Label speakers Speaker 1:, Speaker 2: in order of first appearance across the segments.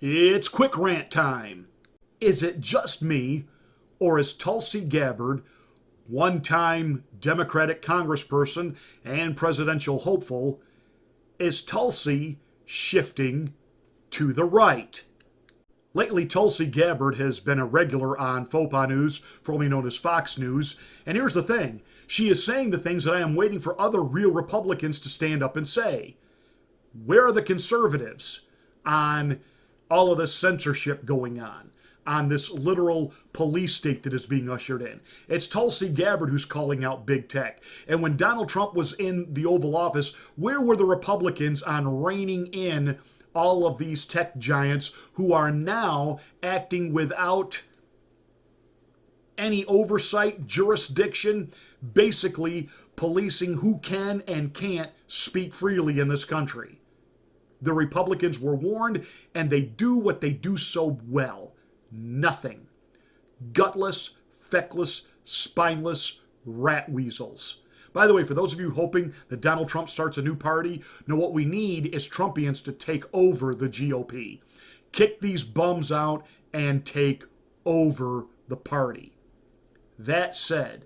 Speaker 1: It's quick rant time. Is it just me, or is Tulsi Gabbard, one-time Democratic congressperson and presidential hopeful, is Tulsi shifting to the right? Lately, Tulsi Gabbard has been a regular on Faux Pas News, formerly known as Fox News, and here's the thing. She is saying the things that I am waiting for other real Republicans to stand up and say. Where are the conservatives on all of this censorship going on this literal police state that is being ushered in? It's Tulsi Gabbard who's calling out big tech. And when Donald Trump was in the Oval Office, where were the Republicans on reining in all of these tech giants who are now acting without any oversight, jurisdiction, basically policing who can and can't speak freely in this country? The Republicans were warned, and they do what they do so well. Nothing. Gutless, feckless, spineless rat weasels. By the way, for those of you hoping that Donald Trump starts a new party, no, what we need is Trumpians to take over the GOP. Kick these bums out and take over the party. That said,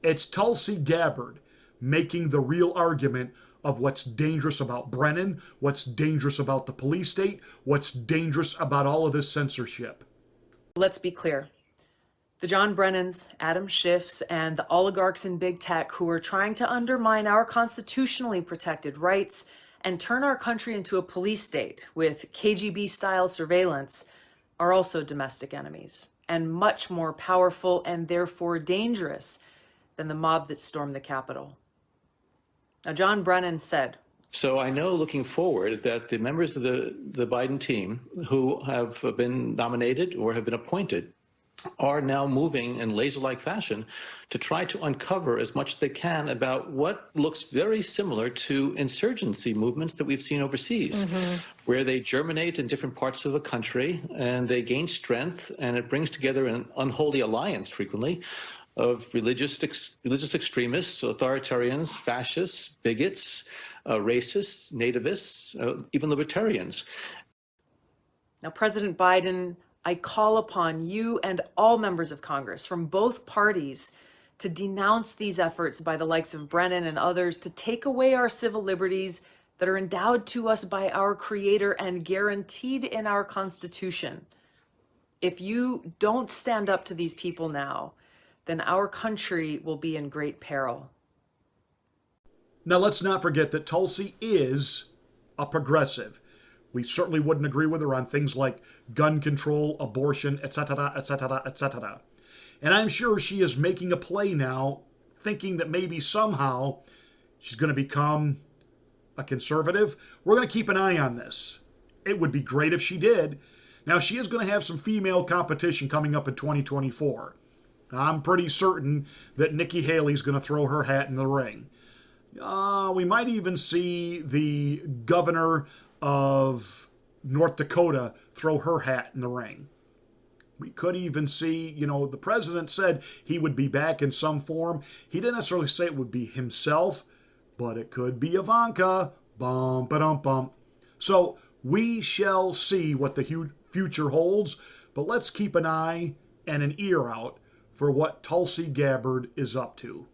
Speaker 1: it's Tulsi Gabbard making the real argument of what's dangerous about Brennan, what's dangerous about the police state, what's dangerous about all of this censorship.
Speaker 2: Let's be clear. The John Brennans, Adam Schiffs, and the oligarchs in big tech who are trying to undermine our constitutionally protected rights and turn our country into a police state with KGB-style surveillance are also domestic enemies and much more powerful and therefore dangerous than the mob that stormed the Capitol. Now, John Brennan said,
Speaker 3: So I know looking forward that the members of the Biden team who have been nominated or have been appointed are now moving in laser-like fashion to try to uncover as much as they can about what looks very similar to insurgency movements that we've seen overseas, where they germinate in different parts of the country and they gain strength, and it brings together an unholy alliance frequently of religious extremists, authoritarians, fascists, bigots, racists, nativists, even libertarians.
Speaker 2: now, President Biden, I call upon you and all members of Congress from both parties to denounce these efforts by the likes of Brennan and others to take away our civil liberties that are endowed to us by our Creator and guaranteed in our Constitution. If you don't stand up to these people now, then our country will be in great peril.
Speaker 1: Now, let's not forget that Tulsi is a progressive. We certainly wouldn't agree with her on things like gun control, abortion, etc., etc., etc. And I'm sure she is making a play now, thinking that maybe somehow she's going to become a conservative. We're going to keep an eye on this. It would be great if she did. Now, she is going to have some female competition coming up in 2024. I'm pretty certain that Nikki Haley's going to throw her hat in the ring. We might even see the governor of North Dakota throw her hat in the ring. We could even see, the president said he would be back in some form. He didn't necessarily say it would be himself, but it could be Ivanka. Bum, ba-dum, bum. So we shall see what the future holds, but let's keep an eye and an ear out for what Tulsi Gabbard is up to.